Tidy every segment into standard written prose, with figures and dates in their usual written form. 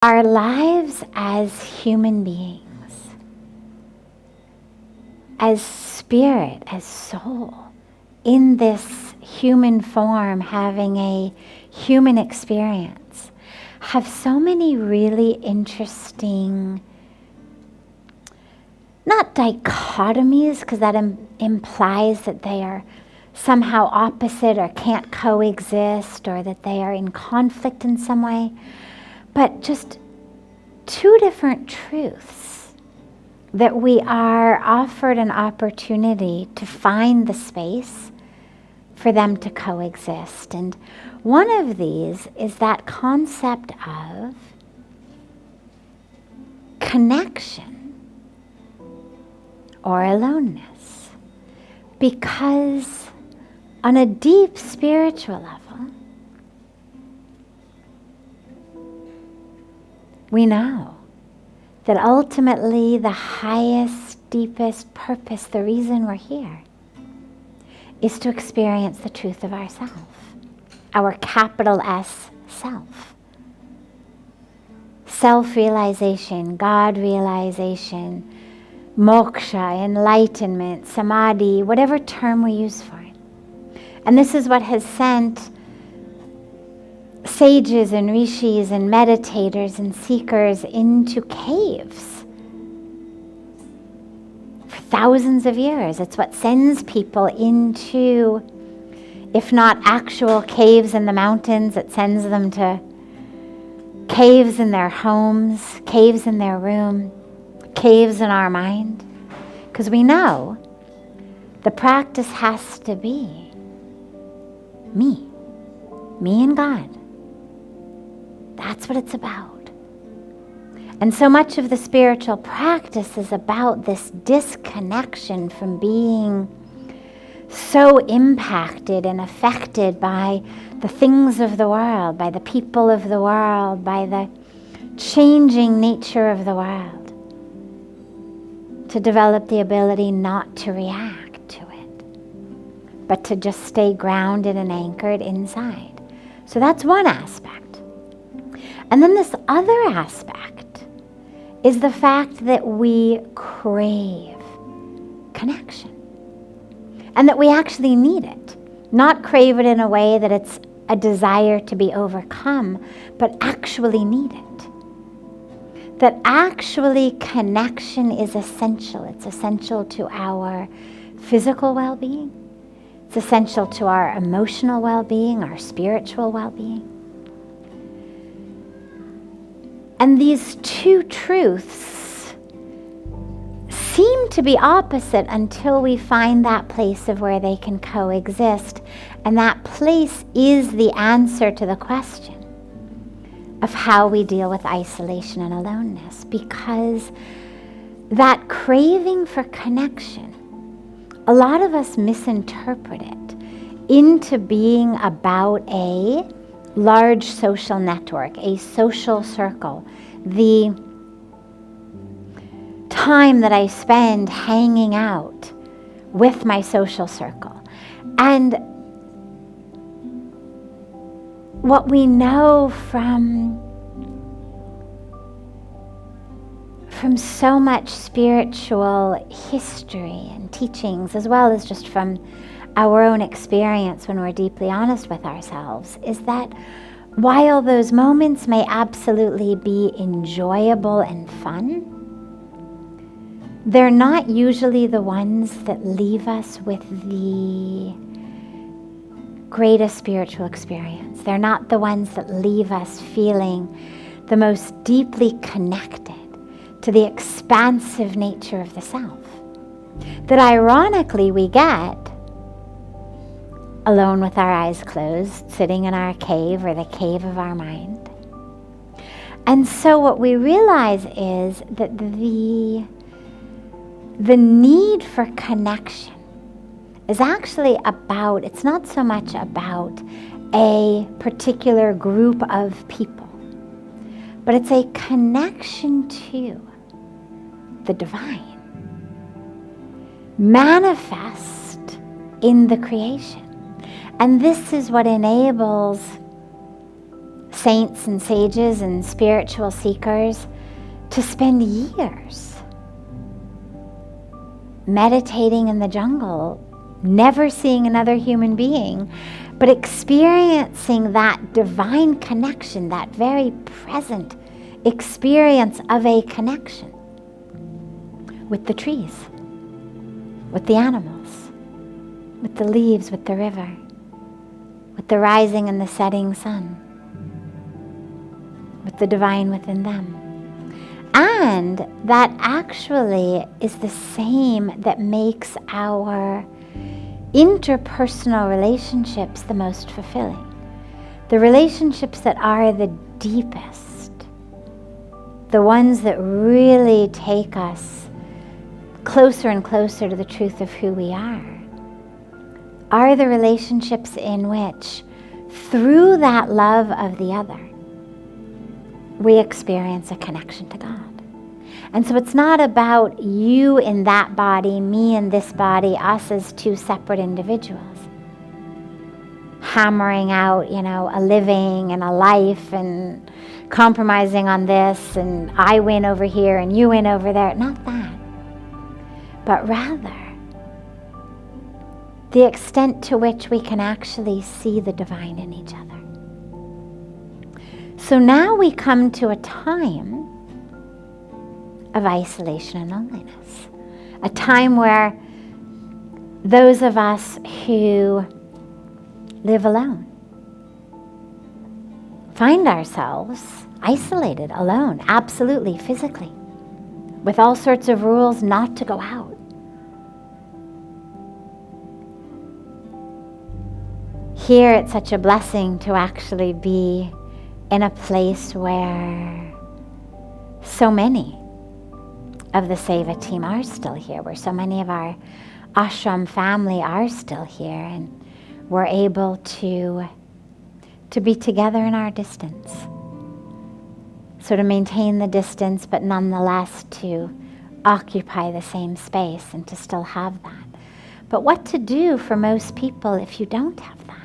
Our lives as human beings, as spirit, as soul, in this human form, having a human experience, have so many really interesting, not dichotomies, because that implies that they are somehow opposite or can't coexist, or that they are in conflict in some way, but just two different truths that we are offered an opportunity to find the space for them to coexist. And one of these is that concept of connection or aloneness. Because on a deep spiritual level, we know that ultimately the highest, deepest purpose, the reason we're here, is to experience the truth of ourself, our capital S self. Self-realization, God-realization, moksha, enlightenment, samadhi, whatever term we use for it. And this is what has sent sages and rishis and meditators and seekers into caves for thousands of years. It's what sends people into, if not actual caves in the mountains, it sends them to caves in their homes, caves in their room, caves in our mind. Because we know the practice has to be me and God. That's what it's about. And so much of the spiritual practice is about this disconnection from being so impacted and affected by the things of the world, by the people of the world, by the changing nature of the world, to develop the ability not to react to it, but to just stay grounded and anchored inside. So that's one aspect. And then this other aspect is the fact that we crave connection. And that we actually need it. Not crave it in a way that it's a desire to be overcome, but actually need it. That actually connection is essential. It's essential to our physical well-being. It's essential to our emotional well-being, our spiritual well-being. And these two truths seem to be opposite until we find that place of where they can coexist. And that place is the answer to the question of how we deal with isolation and aloneness. Because that craving for connection, a lot of us misinterpret it into being about a large social network, a social circle, the time that I spend hanging out with my social circle. And what we know from so much spiritual history and teachings, as well as just from our own experience when we're deeply honest with ourselves, is that while those moments may absolutely be enjoyable and fun, they're not usually the ones that leave us with the greatest spiritual experience. They're not the ones that leave us feeling the most deeply connected to the expansive nature of the self. That ironically we get alone with our eyes closed, sitting in our cave or the cave of our mind. And so what we realize is that the need for connection is actually about, it's not so much about a particular group of people, but it's a connection to the divine, manifest in the creation. And this is what enables saints and sages and spiritual seekers to spend years meditating in the jungle, never seeing another human being, but experiencing that divine connection, that very present experience of a connection with the trees, with the animals, with the leaves, with the river, with the rising and the setting sun, with the divine within them. And that actually is the same that makes our interpersonal relationships the most fulfilling. The relationships that are the deepest, the ones that really take us closer and closer to the truth of who we are the relationships in which, through that love of the other, we experience a connection to God. And so it's not about you in that body, me in this body, us as two separate individuals, hammering out, a living and a life and compromising on this, and I win over here and you win over there. Not that. But rather, the extent to which we can actually see the divine in each other. So now we come to a time of isolation and loneliness. A time where those of us who live alone find ourselves isolated, alone, absolutely, physically, with all sorts of rules not to go out. Here it's such a blessing to actually be in a place where so many of the Seva team are still here, where so many of our ashram family are still here, and we're able to be together in our distance. So to maintain the distance, but nonetheless to occupy the same space and to still have that. But what to do for most people if you don't have that?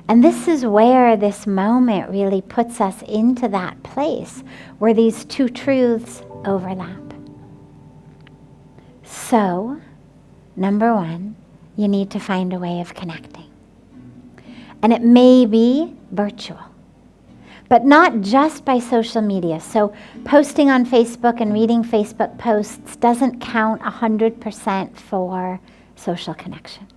And this is where this moment really puts us into that place where these two truths overlap. So, number one, you need to find a way of connecting. And it may be virtual, but not just by social media. So posting on Facebook and reading Facebook posts doesn't count 100% for social connection.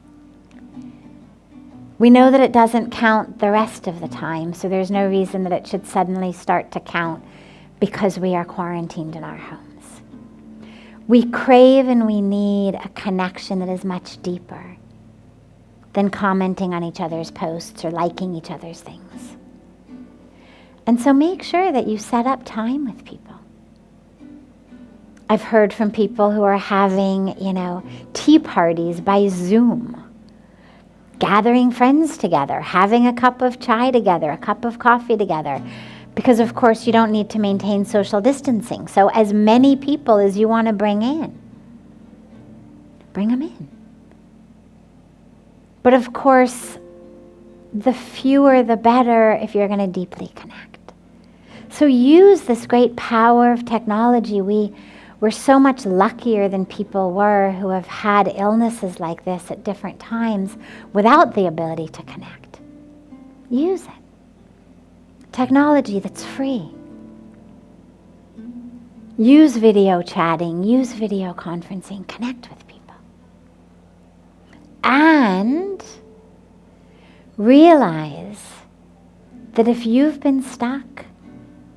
We know that it doesn't count the rest of the time, so there's no reason that it should suddenly start to count because we are quarantined in our homes. We crave and we need a connection that is much deeper than commenting on each other's posts or liking each other's things. And so make sure that you set up time with people. I've heard from people who are having, tea parties by Zoom, gathering friends together, having a cup of chai together, a cup of coffee together, because of course you don't need to maintain social distancing. So as many people as you want to bring in, bring them in. But of course, the fewer the better if you're going to deeply connect. So use this great power of technology. We're so much luckier than people were who have had illnesses like this at different times without the ability to connect. Use it. Technology that's free. Use video chatting, use video conferencing, connect with people. And realize that if you've been stuck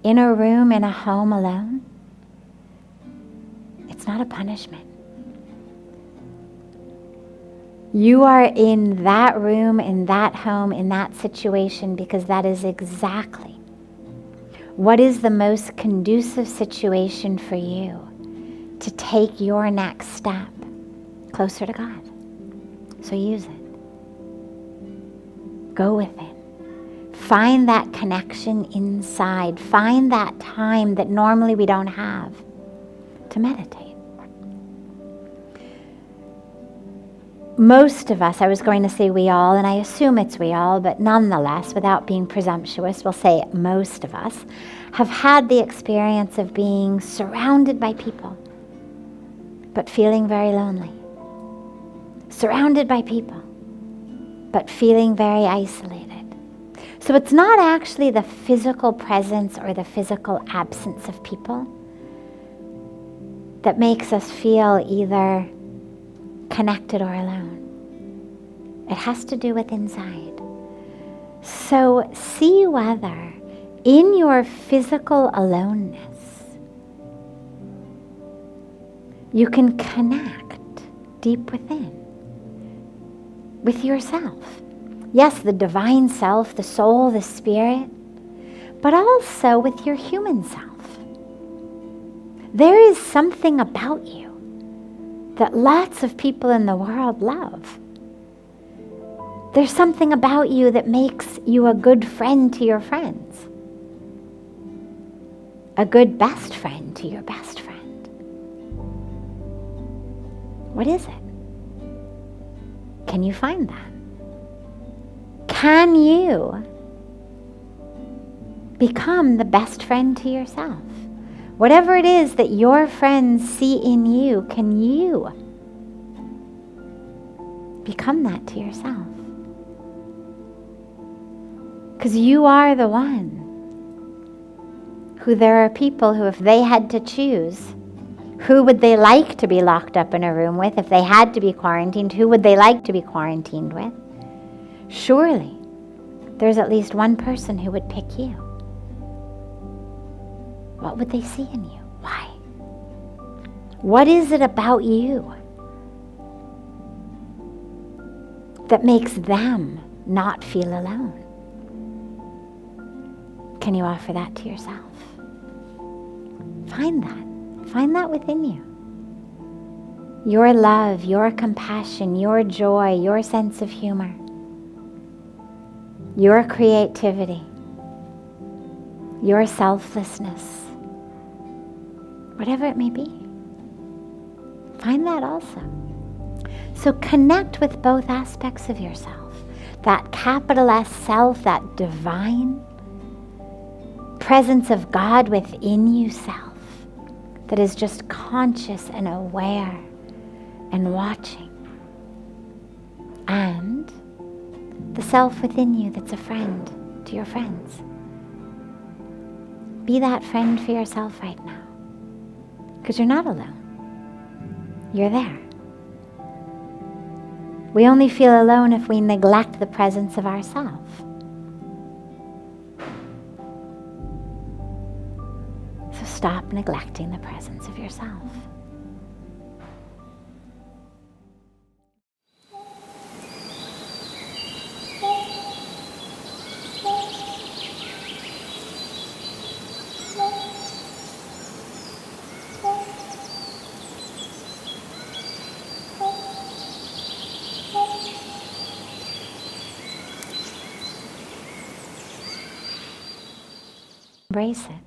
in a room, in a home alone, it's not a punishment. You are in that room, in that home, in that situation because that is exactly what is the most conducive situation for you to take your next step closer to God. So use it. Go with it. Find that connection inside. Find that time that normally we don't have to meditate. most of us, I was going to say we all, and I assume it's we all, but nonetheless, without being presumptuous, we'll say most of us, have had the experience of being surrounded by people, but feeling very lonely. Surrounded by people, but feeling very isolated. So it's not actually the physical presence or the physical absence of people that makes us feel either connected or alone. It has to do with inside. So see whether in your physical aloneness you can connect deep within with yourself. Yes, the divine self, the soul, the spirit, but also with your human self. There is something about you that lots of people in the world love. There's something about you that makes you a good friend to your friends, a good best friend to your best friend. What is it? Can you find that? Can you become the best friend to yourself? Whatever it is that your friends see in you, can you become that to yourself? Because you are the one who there are people who, if they had to choose, who would they like to be locked up in a room with? If they had to be quarantined, who would they like to be quarantined with? Surely there's at least one person who would pick you. What would they see in you? Why? What is it about you that makes them not feel alone? Can you offer that to yourself? Find that. Find that within you. Your love, your compassion, your joy, your sense of humor, your creativity, your selflessness, whatever it may be. Find that also. So connect with both aspects of yourself. That capital S self, that divine presence of God within you self, that is just conscious and aware and watching. And the self within you that's a friend to your friends. Be that friend for yourself right now. Because you're not alone. You're there. We only feel alone if we neglect the presence of ourself. So stop neglecting the presence of yourself. Embrace it.